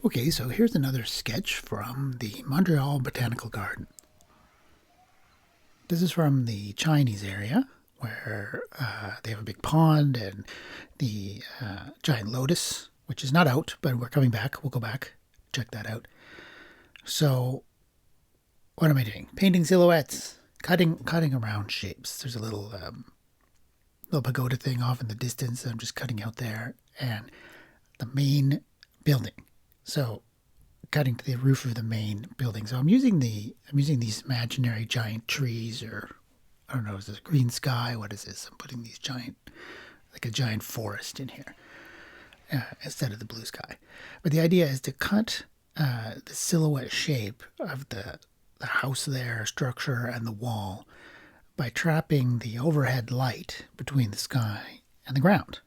Okay, so here's another sketch from the Montreal Botanical Garden. This is from the Chinese area where they have a big pond and the giant lotus, which is not out, but we're coming back. We'll go back, check that out. So, what am I doing? Painting silhouettes, cutting around shapes. There's a little pagoda thing off in the distance. I'm just cutting out there, and the main building. So cutting to the roof of the main building. So I'm using these imaginary giant trees, or I don't know, is this a green sky? What is this? I'm putting these like a giant forest in here instead of the blue sky. But the idea is to cut the silhouette shape of the house there, structure, and the wall by trapping the overhead light between the sky and the ground.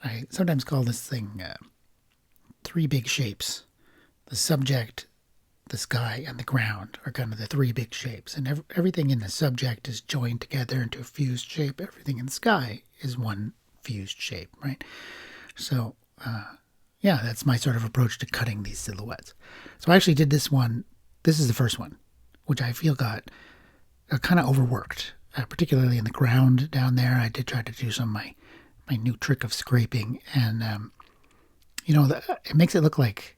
I sometimes call this thing three big shapes. The subject, the sky, and the ground are kind of the three big shapes. And everything in the subject is joined together into a fused shape. Everything in the sky is one fused shape, right? So, yeah, that's my sort of approach to cutting these silhouettes. So I actually did this one. This is the first one, which I feel got kind of overworked, particularly in the ground down there. I did try to do some of my new trick of scraping, and it makes it look like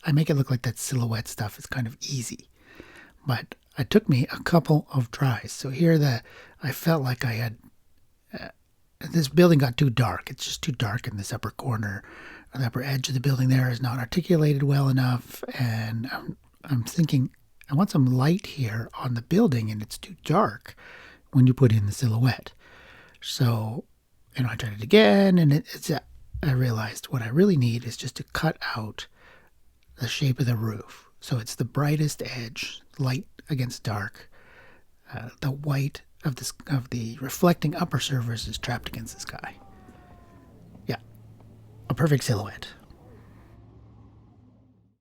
I make it look like that silhouette stuff is kind of easy, but it took me a couple of tries. So here I felt like I had this building got too dark. It's just too dark in this upper corner. The upper edge of the building there is not articulated well enough, and I'm thinking I want some light here on the building, and it's too dark when you put in the silhouette. So, I tried it again, and I realized what I really need is just to cut out the shape of the roof. So it's the brightest edge, light against dark. The white of the reflecting upper surface is trapped against the sky. Yeah, a perfect silhouette.